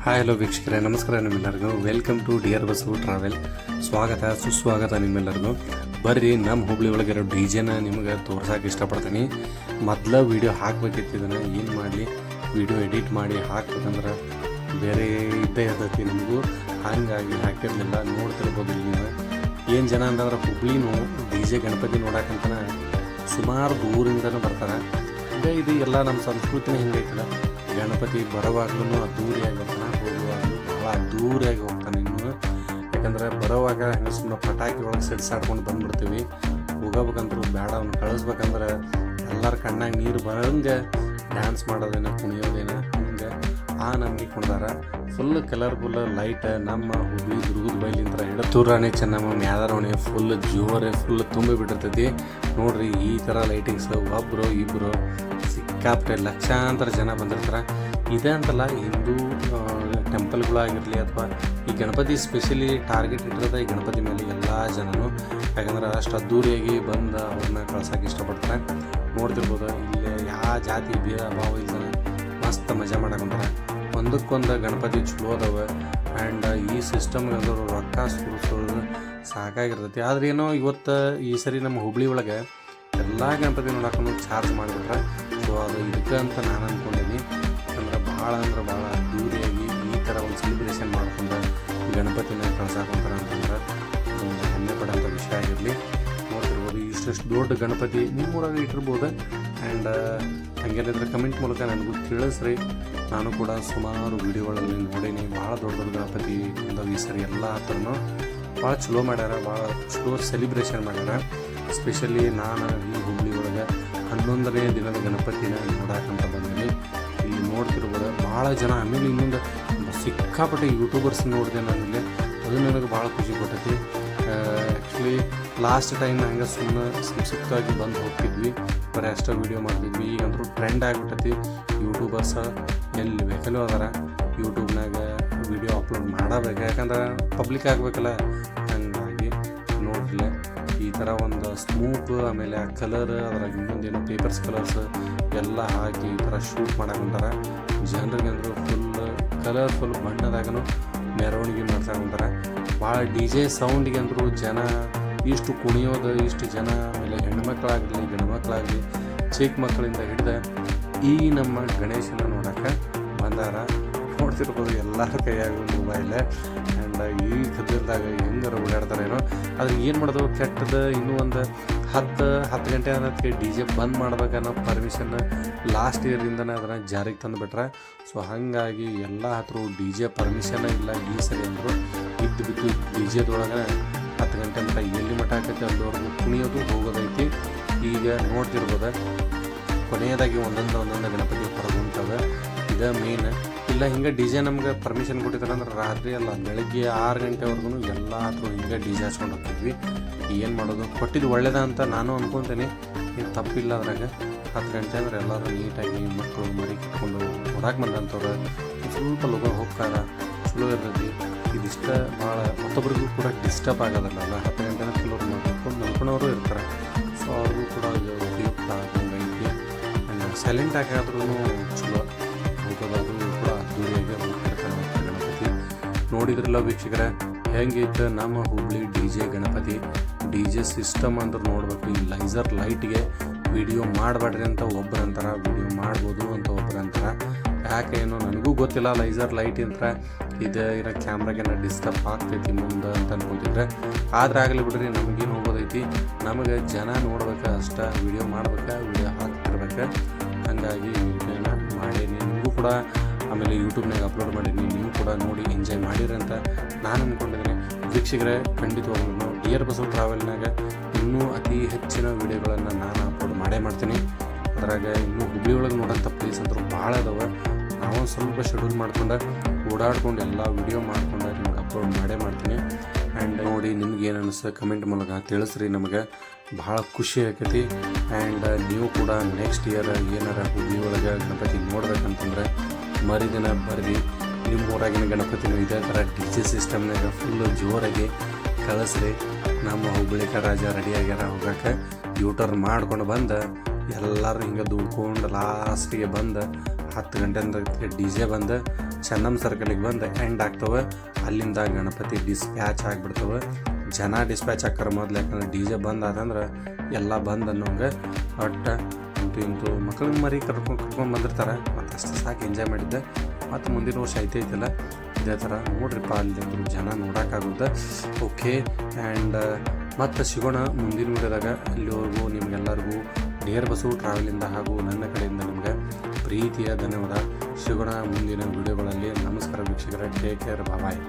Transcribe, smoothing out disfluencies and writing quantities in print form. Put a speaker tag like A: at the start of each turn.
A: Hi hello ವೀಕ್ಷಕರೇ, ನಮಸ್ಕಾರ ನಿಮ್ಮೆಲ್ಲರಿಗೂ. Welcome to dear bus travel. ಸ್ವಾಗತ ಸುಸ್ವಾಗತ ನಿಮ್ಮೆಲ್ಲರಿಗೂ. ಬರ್ರಿ, ನಮ್ಮ ಹುಬ್ಳಿ ಒಳಗಿರೋ ಡಿಜೆನ ನಿಮ್ಗೆ ತೋರ್ಸೋಕೆ ಇಷ್ಟಪಡ್ತೀನಿ. ಮೊದಲ ವೀಡಿಯೋ ಹಾಕ್ಬೇಕಿತ್ತು. ಇದನ್ನು ಏನು ಮಾಡಲಿ, ವೀಡಿಯೋ ಎಡಿಟ್ ಮಾಡಿ ಹಾಕ್ಬೇಕಂದ್ರೆ ಬೇರೆ ಇದ್ದೇ ಇರ್ತೈತಿ ನಮಗೂ, ಹಾಗಾಗಿ ಹಾಕಿರಲಿಲ್ಲ. ನೋಡ್ತಿರ್ಬೋದು ನೀವು ಏನು ಜನ ಅಂತಂದ್ರೆ ಹುಬ್ಳಿನೂ ಡಿಜೆ ಗಣಪತಿ ನೋಡೋಕ್ಕಂತನ ಸುಮಾರು ದೂರಿಂದನೂ ಬರ್ತಾರೆ. ಇದು ಎಲ್ಲ ನಮ್ಮ ಸಂಸ್ಕೃತಿನೇ ಹಿಂಗೈತಲ್ಲ. ಗಣಪತಿ ಬರೋವಾಗ್ಲೂ ಅದ್ದೂರಿಯಾಗಿ ಬರ್ತಾನೆ, ಹೋಗುವಾಗಲೂ ಭಾಳ ಅದ್ದೂರಿಯಾಗಿ ಹೋಗ್ತಾನೆ. ಇನ್ನು ಯಾಕಂದ್ರೆ ಬರೋವಾಗ ಹಂಗೆ ಸುಮ್ಮನೆ ಪಟಾಕಿ ಒಳಗೆ ಸಿಡ್ಸಾಡ್ಕೊಂಡು ಬಂದ್ಬಿಡ್ತೀವಿ. ಹೋಗಬೇಕಂದ್ರೂ ಬೇಡ, ಅವ್ನು ಕಳಿಸ್ಬೇಕಂದ್ರೆ ಎಲ್ಲರ ಕಣ್ಣಾಗ ನೀರು ಬರೋಂಗೆ ಡ್ಯಾನ್ಸ್ ಮಾಡೋದೇನ, ಕುಣಿಯೋದೇನ, ಹಂಗೆ ಆ ನಮಗೆ ಕೊಡ್ತಾರೆ. Full colourful light. ನಮ್ಮ ಹುಬ್ಳಿ ದುರ್ಗದ ಬೈಲಿಂದ ಹಿಡತೂರಾಣಿ ಚೆನ್ನಮ್ಮ ಮ್ಯಾದಾರವಣೆ ಫುಲ್ ಜೋರೆ ಫುಲ್ ತುಂಬಿ ಬಿಟ್ಟಿರ್ತೈತಿ. ನೋಡ್ರಿ, ಈ ಥರ ಲೈಟಿಂಗ್ಸ್ ಒಬ್ಬರು ಇಬ್ಬರು ಸಿಕ್ಕಾಪಟ್ಟೆ ಲಕ್ಷಾಂತರ ಜನ ಬಂದಿರ್ತಾರೆ. ಇದೆ ಅಂತಲ್ಲ, ಹಿಂದೂ ಟೆಂಪಲ್ಗಳಾಗಿರಲಿ ಅಥವಾ ಈ ಗಣಪತಿ ಸ್ಪೆಷಲಿ ಟಾರ್ಗೆಟ್ ಇಟ್ಟಿರೋದು ಈ ಗಣಪತಿ ಮೇಲೆ ಎಲ್ಲ ಜನನು. ಯಾಕಂದ್ರೆ ಅಷ್ಟು ಅದ್ದೂರಿಯಾಗಿ ಬಂದು ಅವ್ರನ್ನ ಕಳ್ಸೋಕೆ ಇಷ್ಟಪಡ್ತಾರೆ. ನೋಡ್ತಿರ್ಬೋದು, ಇಲ್ಲಿ ಯಾವ ಜಾತಿ ಭೇದ ಭಾವ ಇಲ್ದಾನೆ ಮಸ್ತ್ ಮಜಾ ಮಾಡಕೊಂತಾರೆ. ಒಂದಕ್ಕೊಂದು ಗಣಪತಿ ಚಲೋ ಅದಾವೆ. ಆ್ಯಂಡ್ ಈ ಸಿಸ್ಟಮ್ಗೆ ಅಂದ್ರೆ ರೊಕ್ಕ ಸುರಿಸೋದು ಸಾಕಾಗಿರ್ತೈತಿ. ಆದ್ರೆ ಏನೋ ಇವತ್ತು ಈ ಸರಿ ನಮ್ಮ ಹುಬ್ಳಿ ಒಳಗೆ ಎಲ್ಲ ಗಣಪತಿ ನೋಡೋಕ್ಕೂ ಚಾರ್ಜ್ ಮಾಡಿಬಿಟ್ರೆ. ಸೊ ಅದು ಇದಕ್ಕೆ ಅಂತ ನಾನು ಅಂದ್ಕೊಂಡೀನಿ. ಯಾಕಂದ್ರೆ ಭಾಳ ಅದ್ದೂರಿಯಾಗಿ ಈ ಥರ ಒಂದು ಸೆಲಿಬ್ರೇಷನ್ ಮಾಡ್ಕೊಂಡು ಗಣಪತಿನ ಕಳ್ಸಾಕೊಂತಾರೆ ಅಂತಂದ್ರೆ ಒಂದು ಹೆಮ್ಮೆ ಪಡೋಂಥ ವಿಷಯ ಆಗಿರಲಿ. ನೋಡ್ತಿರ್ಬೋದು, ಇಷ್ಟು ದೊಡ್ಡ ಗಣಪತಿ ನಿಮ್ಮೂರಾಗ ಇಟ್ಟಿರ್ಬೋದು. ಆ್ಯಂಡ್ ಹಂಗೇನಿದ್ರೆ ಕಮೆಂಟ್ ಮೂಲಕ ನನಗೂ ತಿಳಿಸ್ರಿ. ನಾನು ಕೂಡ ಸುಮಾರು ವೀಡಿಯೋಗಳಲ್ಲಿ ನೋಡೀನಿ. ಭಾಳ ದೊಡ್ಡ ಗಣಪತಿ ಬಂದವು ಈ ಸರಿ. ಎಲ್ಲ ಥರನೂ ಭಾಳ ಚಲೋ ಮಾಡ್ಯಾರ, ಭಾಳ ಚಲೋ ಸೆಲಿಬ್ರೇಷನ್ ಮಾಡ್ಯಾರ. ಸ್ಪೆಷಲಿ ನಾನು ಈ ಹುಬ್ಳಿ ಒಳಗೆ 11ನೇ ದಿನದ ಗಣಪತಿನ ನೋಡೋಕ್ಕಂತ ಬಂದೀನಿ. ಇಲ್ಲಿ ನೋಡ್ತಿರ್ಬೋದು ಭಾಳ ಜನ. ಆಮೇಲೆ ಇನ್ನೊಂದು ಸಿಕ್ಕಾಪಟ್ಟೆ ಯೂಟ್ಯೂಬರ್ಸ್ ನೋಡಿದೆ ನಾನಿಲ್ಲಿ. ಅದು ನನಗೆ ಭಾಳ ಖುಷಿ ಕೊಟ್ಟೈತಿ. ಆ್ಯಕ್ಚುಲಿ ಲಾಸ್ಟ್ ಟೈಮ್ ಹಂಗೆ ಸುಮ್ಮನೆ ಸಂಕ್ಷಿಪ್ತವಾಗಿ ಬಂದು ಹೋಗ್ತಿದ್ವಿ, ಬರೀ ಅಷ್ಟೇ ವೀಡಿಯೋ ಮಾಡ್ತಿದ್ವಿ. ಈಗಂತೂ ಟ್ರೆಂಡ್ ಆಗಿಬಿಟ್ಟೈತಿ. ಯೂಟ್ಯೂಬರ್ಸ್ ಎಲ್ಲಿ ಬೇಕಲ್ಲೂ ಅದಾರ. ಯೂಟ್ಯೂಬ್ನಾಗ ವೀಡಿಯೋ ಅಪ್ಲೋಡ್ ಮಾಡಬೇಕು, ಯಾಕಂದ್ರೆ ಪಬ್ಲಿಕ್ ಆಗಬೇಕಲ್ಲ. ಹಂಗಾಗಿ ನೋಡಿಲ್ಲ ಈ ಥರ ಒಂದು ಸ್ಮೂತ್, ಆಮೇಲೆ ಆ ಕಲರ್, ಅದ್ರಾಗ ಇನ್ನೊಂದೇನೋ ಪೇಪರ್ಸ್ ಕಲರ್ಸ್ ಎಲ್ಲ ಹಾಕಿ ಈ ಥರ ಶೂಟ್ ಮಾಡಕೊಂತಾರೆ. ಜನರಿಗೆ ಅಂದರು ಫುಲ್ ಕಲರ್ಫುಲ್ ಬಣ್ಣದಾಗೂ ಮೆರವಣಿಗೆ ಮಾಡ್ಸಕೊಂತಾರೆ. ಭಾಳ ಡಿ ಜೆ ಸೌಂಡಿಗೆ ಅಂದರು ಜನ ಇಷ್ಟು ಕುಣಿಯೋದು, ಇಷ್ಟು ಜನ. ಆಮೇಲೆ ಹೆಣ್ಮಕ್ಳಾಗಲಿ ಗಂಡು ಮಕ್ಕಳಾಗಲಿ ಚಿಕ್ಕ ಮಕ್ಕಳಿಂದ ಹಿಡಿದು ಈ ನಮ್ಮ ಗಣೇಶನ ನೋಡೋಕೆ ಬಂದಾರ. ನೋಡ್ತಿರ್ಬೋದು ಎಲ್ಲರ ಕೈಯಾಗ ಮೊಬೈಲ್. ಆ್ಯಂಡ್ ಈ ಗದ್ದಲ್ದಾಗ ಹೆಂಗಾರ ಓಡಾಡ್ತಾರೇನೋ. ಅದ್ರ ಏನು ಮಾಡೋದು ಕೆಟ್ಟದ್ದು. ಇನ್ನೂ ಒಂದು 10 ಗಂಟೆ ಅನ್ನೋದಕ್ಕೆ ಡಿ ಜೆ ಬಂದ್ ಮಾಡ್ಬೇಕನ್ನೋ ಪರ್ಮಿಷನ್ ಲಾಸ್ಟ್ ಇಯರಿಂದನೇ ಅದನ್ನು ಜಾರಿಗೆ ತಂದುಬಿಟ್ರೆ. ಸೊ ಹಾಗಾಗಿ ಎಲ್ಲ ಹತ್ರ ಡಿ ಜೆ ಪರ್ಮಿಷನ್ ಇಲ್ಲ ಈ ಸರಿ ಅಂದರು. ಬಿದ್ದು ಡಿ ಜೆದೊಳಗೆ 10 ಗಂಟೆ ಮಟ್ಟ ಎಲ್ಲಿ ಮಟ್ಟ ಆಕೈತೆ ಅಲ್ಲಿವರೆಗೂ ಕುಣಿಯೋದು ಹೋಗೋದೈತಿ. ಈಗ ನೋಡ್ತಿರ್ಬೋದು ಕೊನೆಯದಾಗಿ ಒಂದೊಂದು ಗಣಪತಿ ಹೊರಗೆ ಹೊಂಟವೆ. ಇದೇ ಮೇನ್. ಇಲ್ಲ ಹಿಂಗೆ ಡಿ ಜೆ ನಮ್ಗೆ ಪರ್ಮಿಷನ್ ಕೊಟ್ಟಿದ್ದಾರೆ ಅಂದ್ರೆ ರಾತ್ರಿ ಅಲ್ಲ, ಬೆಳಗ್ಗೆ 6 ಗಂಟೆವರೆಗೂ ಎಲ್ಲ ಹತ್ರ ಹಿಂಗೆ ಡಿ ಜೆ ಹಚ್ಕೊಂಡು ಹೋಗ್ತಿದ್ವಿ. ಏನು ಮಾಡೋದು, ಕೊಟ್ಟಿದ್ದು ಒಳ್ಳೇದ ಅಂತ ನಾನು ಅನ್ಕೊತೀನಿ. ಏನು ತಪ್ಪಿಲ್ಲ ಅದ್ರಾಗ. 10 ಗಂಟೆ ಅಂದ್ರೆ ಎಲ್ಲರೂ ನೀಟಾಗಿ ಮಕ್ಕಳು ಮರಿ ಕಿಟ್ಕೊಂಡು ಹೊರಗೆ ಬಂದಂಥವ್ರು ಸ್ವಲ್ಪ ಲೋಕ ಹೋಗ್ತಾರ, ಚಲೋ ಇರ್ತೈತಿ. ಇದಿಷ್ಟ ಭಾಳ ಮತ್ತೊಬ್ರಿಗೂ ಕೂಡ ಡಿಸ್ಟರ್ಬ್ ಆಗೋದಲ್ಲ. 10 ಗಂಟೆನ ಕೆಲವ್ರು ಮಲ್ಕೊಂಡವರು ಇರ್ತಾರೆ. ಸೊ ಅವ್ರಿಗೂ ಕೂಡ ಉಪಯುಕ್ತ ಆಗಂಗೈತಿ. ಸೈಲೆಂಟ್ ಆಗಾದ್ರೂ ಚಲೋ ಹೋಗೋದಾದ್ರೂ ಕೂಡ ಅದ್ದೂರಿಯಾಗಿ ಹೋಗ್ತಿರ್ತಾರೆ ಗಣಪತಿ. ನೋಡಿದ್ರಲ್ಲ ವೀಕ್ಷಕರೇ, ಹೆಂಗಿತ್ತು ನಮ್ಮ Hubli D J Ganapati. D J system ಅಂದ್ರೆ ನೋಡ್ಬೇಕು. ಈ ಲೈಸರ್ ಲೈಟ್ಗೆ ವಿಡಿಯೋ ಮಾಡಬೇಡ್ರಿ ಅಂತ ಒಬ್ಬರು ಅಂತಾರೆ, ವಿಡಿಯೋ ಮಾಡ್ಬೋದು ಅಂತ ಒಬ್ಬರು ಅಂತಾರೆ. ಯಾಕೆ ಏನೋ ನನಗೂ ಗೊತ್ತಿಲ್ಲ. ಲೈಸರ್ ಲೈಟ್ ಅಂತ ಇದು ಇರೋ ಕ್ಯಾಮ್ರಾಗೇನೋ ಡಿಸ್ಟರ್ಬ್ ಆಗ್ತೈತಿ ಮುಂದೆ ಅಂತ ಅನ್ಕೊತಿದ್ರೆ. ಆದ್ರೆ ಆಗಲಿ ಬಿಡ್ರಿ, ನಮಗೇನು ಹೋಗೋದೈತಿ. ನಮಗೆ ಜನ ನೋಡ್ಬೇಕು ಅಷ್ಟೇ, ವಿಡಿಯೋ ಮಾಡ್ಬೇಕು, ವಿಡಿಯೋ ಹಾಕ್ತಿರ್ಬೇಕು. ಹಾಗಾಗಿ ವಿಡಿಯೋನ ಮಾಡೀನಿ, ನಿಮಗೂ ಕೂಡ ಆಮೇಲೆ ಯೂಟ್ಯೂಬ್ನಾಗ ಅಪ್ಲೋಡ್ ಮಾಡೀನಿ. ನೀವು ಕೂಡ ನೋಡಿ ಎಂಜಾಯ್ ಮಾಡಿರಿ ಅಂತ ನಾನು ಅಂದ್ಕೊಂಡಿದ್ದೀನಿ. ವೀಕ್ಷಕರೇ, ಖಂಡಿತವಾಗ್ಲೂ ಡಿಯರ್ ಬಸ್ಸು ಟ್ರಾವೆಲ್ನಾಗ ಇನ್ನೂ ಅತಿ ಹೆಚ್ಚಿನ ವೀಡಿಯೋಗಳನ್ನು ನಾನು ಅಪ್ಲೋಡ್ ಮಾಡ್ತೀನಿ. ಅದ್ರಾಗ ಇನ್ನೂ ಹುಬ್ಳಿ ಒಳಗೆ ನೋಡೋಂಥ ಪ್ಲೇಸ್ ಅಂತೂ ಭಾಳ ಅದಾವೆ. ನಾವು ಸ್ವಲ್ಪ ಶೆಡ್ಯೂಲ್ ಮಾಡ್ಕೊಂಡು ಓಡಾಡ್ಕೊಂಡು ಎಲ್ಲ ವೀಡಿಯೋ ಮಾಡ್ಕೊಂಡು ನಿಮ್ಗೆ ಅಪ್ಲೋಡ್ ಮಾಡ್ತೀನಿ. ಆ್ಯಂಡ್ ನೋಡಿ ನಿಮ್ಗೆ ಏನು ಅನಿಸ್ತದೆ ಕಮೆಂಟ್ ಮೂಲಕ ತಿಳಿಸ್ರಿ. ನಮಗೆ ಭಾಳ ಖುಷಿ ಆಕೈತಿ. ಆ್ಯಂಡ್ ನೀವು ಕೂಡ ನೆಕ್ಸ್ಟ್ ಇಯರ್ ಏನಾರ ಹುಬ್ಳಿ ಒಳಗೆ ಗಣಪತಿ ನೋಡ್ಬೇಕಂತಂದ್ರೆ ಮರಿದಿನ ಬರ್ರಿ. ನಿಮ್ಮ ಊರಾಗಿನ ಗಣಪತಿನೂ ಇದೇ ಥರ ಡಿ ಜೆ ಸಿಸ್ಟಮ್ನಾಗ ಫುಲ್ಲು ಜೋರಾಗಿ ಕಳಿಸ್ರಿ. ನಮ್ಮ ಹುಬ್ಳಿಕ ರಾಜ ರೆಡಿಯಾಗ್ಯಾರ ಹೋಗೋಕೆ. ಯೂಟರ್ನ್ ಮಾಡ್ಕೊಂಡು ಬಂದು ಎಲ್ಲರೂ ಹಿಂಗೆ ದುಡ್ಕೊಂಡು ಲಾಸ್ಟಿಗೆ ಬಂದು 10 ಗಂಟೆಯಿಂದ ಡಿ ಜೆ ಬಂದು ಚೆನ್ನಮ್ಮ ಸರ್ಕಲಿಗೆ ಬಂದು ಎಂಡ್ ಆಗ್ತವೆ. ಅಲ್ಲಿಂದ ಗಣಪತಿ ಡಿಸ್ಪ್ಯಾಚ್ ಆಗಿಬಿಡ್ತವೆ. ಜನ ಡಿಸ್ಪ್ಯಾಚ್ ಹಾಕಾರ ಮೊದಲು, ಯಾಕಂದ್ರೆ ಡಿ ಜೆ ಬಂದ್ ಆದಂದ್ರೆ ಎಲ್ಲ ಬಂದು ಅನ್ನೋಂಗೆ ಒಟ್ಟು ಇಂತು ಮಕ್ಕಳನ್ನ ಮರಿ ಕರ್ಕೊಂಡು ಬಂದಿರ್ತಾರೆ. ಮತ್ತು ಅಷ್ಟು ಸಾಕು ಎಂಜಾಯ್ ಮಾಡಿದ್ದೆ. ಮತ್ತು ಮುಂದಿನ ವರ್ಷ ಐತೈತಿಲ್ಲ ಇದೇ ಥರ ನೋಡ್ರಿಪ್ಪ, ಅಲ್ಲಿ ಜನ ನೋಡೋಕ್ಕಾಗುತ್ತೆ. ಓಕೆ, ಆ್ಯಂಡ್ ಮತ್ತು ಸಿಗೋಣ ಮುಂದಿನ ವಿಡಿಯೋದಾಗ. ಅಲ್ಲಿವರೆಗೂ ನಿಮಗೆಲ್ಲರಿಗೂ ಡಿಯರ್ ಬಸ್ಸು ಟ್ರಾವೆಲಿಂದ ಹಾಗೂ ನನ್ನ ಕಡೆಯಿಂದ ನಿಮಗೆ ಪ್ರೀತಿಯ ಧನ್ಯವಾದ. ಸಿಗೋಣ ಮುಂದಿನ ವಿಡಿಯೋಗಳಲ್ಲಿ. ನಮಸ್ಕಾರ ವೀಕ್ಷಕರೇ, ಟೇಕ್ ಕೇರ್, ಬಾಯ್.